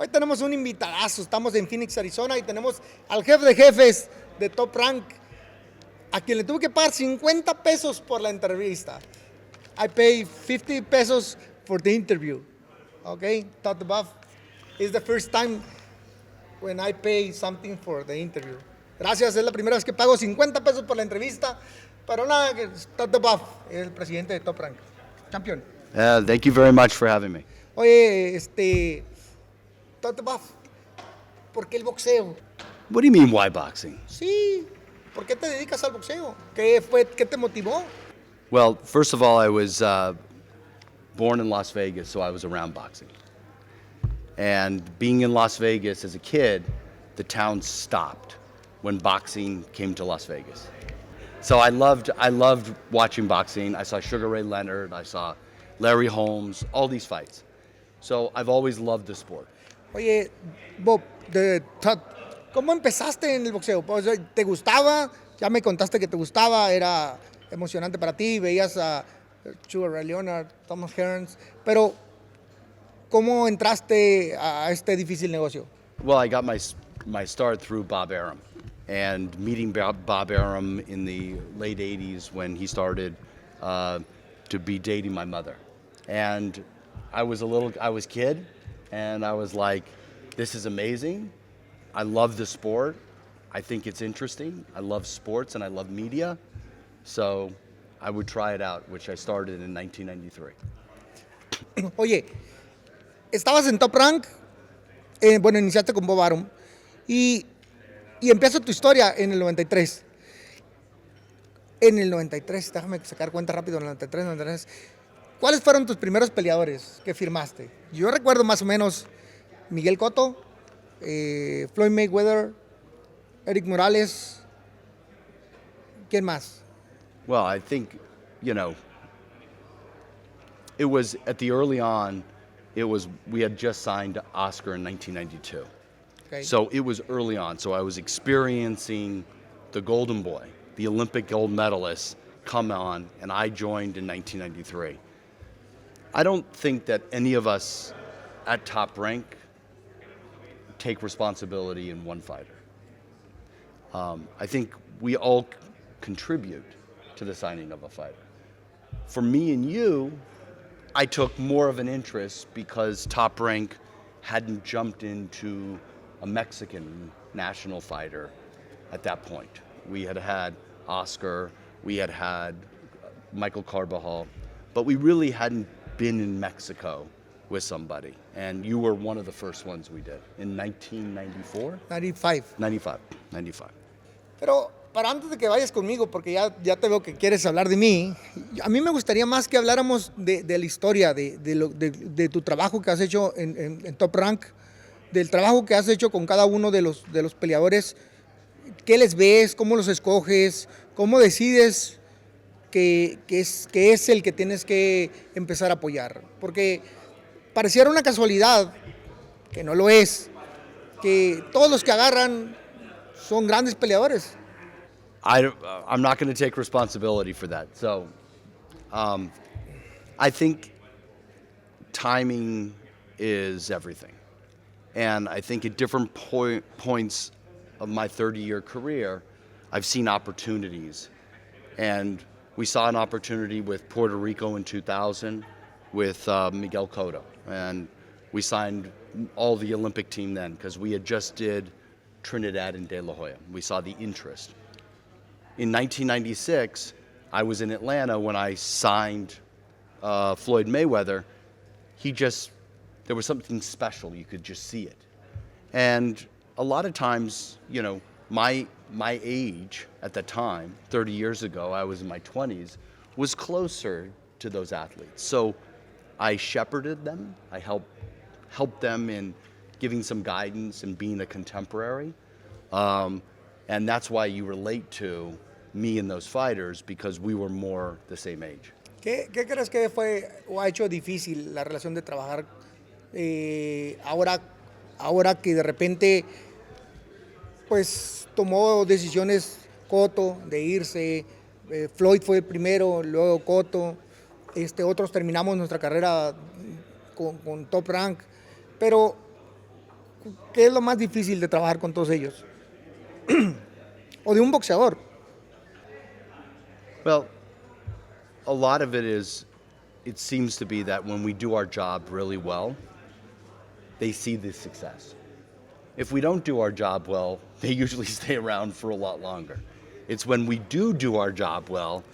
Hoy tenemos un invitadazo, estamos en Phoenix, Arizona y tenemos al jefe de jefes de Top Rank, a quien le tuve que pagar 50 pesos por la entrevista. I pay 50 pesos for the interview. Okay, Todd the Buff. It's the first time when I pay something for the interview. Gracias, es la primera vez que pago 50 pesos por la entrevista. Pero nada, Todd the Buff, el presidente de Top Rank. Campeón. Thank you very much for having me. Oye, Todd the Buff, ¿por qué el boxeo? What do you mean, why boxing? Sí, ¿por qué te dedicas al boxeo? ¿Qué te motivó? Well, first of all, I was born in Las Vegas, so I was around boxing. And being in Las Vegas as a kid, the town stopped when boxing came to Las Vegas. So I loved watching boxing. I saw Sugar Ray Leonard, I saw Larry Holmes, all these fights. So I've always loved the sport. Oye, Bob, Todd, ¿cómo empezaste en el boxeo? Pues, ¿te gustaba? Ya me contaste que te gustaba, era emocionante para ti, veías a Sugar Ray Leonard, Thomas Hearns, pero ¿cómo entraste a este difícil negocio? Well, I got my start through Bob Arum, and meeting Bob Arum in the late 80s when he started to be dating my mother. And I was kid, and I was like, this is amazing. I love the sport. I think it's interesting. I love sports and I love media. So I would try it out, which I started in 1993. Oye, estabas en Top Rank, bueno, iniciaste con Bob Arum y empieza tu historia en el 93. En el 93, déjame sacar cuenta rápido, en el 93. ¿Cuáles fueron tus primeros peleadores que firmaste? Yo recuerdo más o menos Miguel Cotto, Floyd Mayweather, Eric Morales. ¿Quién más? Well, I think, it was at the early on, we had just signed Oscar in 1992. Okay. So it was early on. So I was experiencing the Golden Boy, the Olympic gold medalist, come on, and I joined in 1993. I don't think that any of us at Top Rank take responsibility in one fighter. I think we all contribute to the signing of a fighter. For me and you, I took more of an interest because Top Rank hadn't jumped into a Mexican national fighter at that point. We had had Oscar, we had had Michael Carbajal, but we really hadn't been in Mexico with somebody. And you were one of the first ones we did in 1994? 95. Pero para antes de que vayas conmigo, porque ya te veo que quieres hablar de mí, a mí me gustaría más que habláramos de la historia, de tu trabajo que has hecho en Top Rank, del trabajo que has hecho con cada uno de los peleadores. ¿Qué les ves? ¿Cómo los escoges? ¿Cómo decides que es el que tienes que empezar a apoyar? Porque pareciera una casualidad, que no lo es, que todos los que agarran son grandes peleadores. I'm not going to take responsibility for that. So I think timing is everything. And I think at different points of my 30-year career, I've seen opportunities. And we saw an opportunity with Puerto Rico in 2000 with Miguel Cotto. And we signed all the Olympic team then because we had just did Trinidad and De La Hoya. We saw the interest. In 1996, I was in Atlanta when I signed Floyd Mayweather. There was something special. You could just see it. And a lot of times, my age at the time, 30 years ago, I was in my 20s, was closer to those athletes. So I shepherded them. I helped them in giving some guidance and being a contemporary. And that's why you relate to me and those fighters, because we were more the same age. ¿Qué crees que fue o ha hecho difícil la relación de trabajar ahora que de repente pues tomó decisiones Cotto de irse, Floyd fue el primero, luego Cotto, otros terminamos nuestra carrera con Top Rank, pero ¿Qué es lo más difícil de trabajar con todos ellos? O de un boxeador. Well, a lot of it is, it seems to be that when we do our job really well, they see the success. If we don't do our job well, they usually stay around for a lot longer. It's when we do our job well,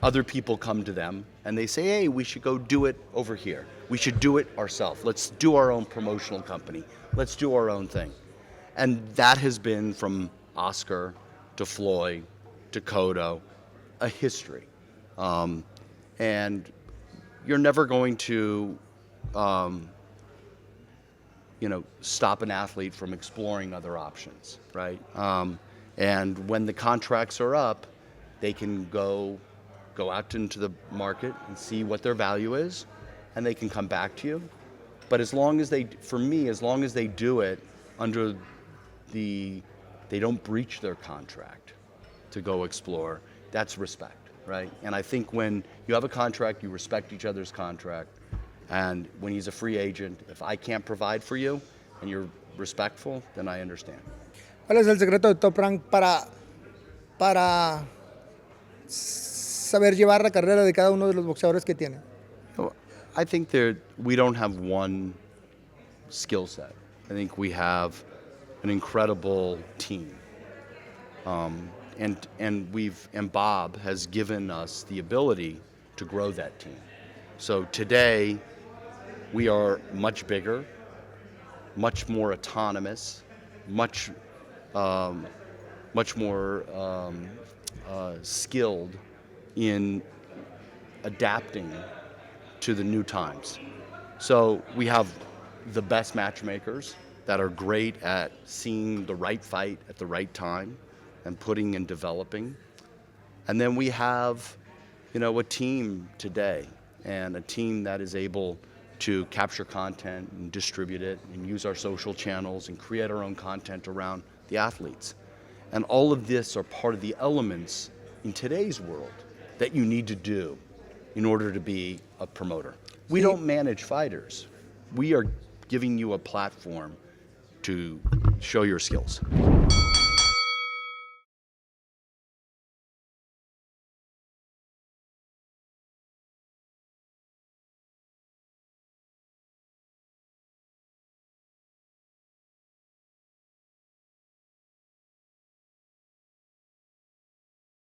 other people come to them and they say, hey, we should go do it over here. We should do it ourselves. Let's do our own promotional company. Let's do our own thing. And that has been, from Oscar to Floyd to Cotto, a history. And you're never going to, stop an athlete from exploring other options, right? And when the contracts are up, they can go out into the market and see what their value is, and they can come back to you. But as long as they do it under they don't breach their contract to go explore, that's respect, right? And I think when you have a contract, you respect each other's contract. And when he's a free agent, if I can't provide for you and you're respectful, then I understand. ¿Cuál es el secreto de Top Rank para saber llevar la carrera de cada uno de los boxeadores que tiene? I think we don't have one skill set. I think we have an incredible team. And Bob has given us the ability to grow that team. So today, we are much bigger, much more autonomous, much more skilled in adapting to the new times. So we have the best matchmakers that are great at seeing the right fight at the right time and putting and developing. And then we have, a team today, and a team that is able to capture content and distribute it and use our social channels and create our own content around the athletes. And all of this are part of the elements in today's world that you need to do in order to be a promoter. We don't manage fighters. We are giving you a platform to show your skills.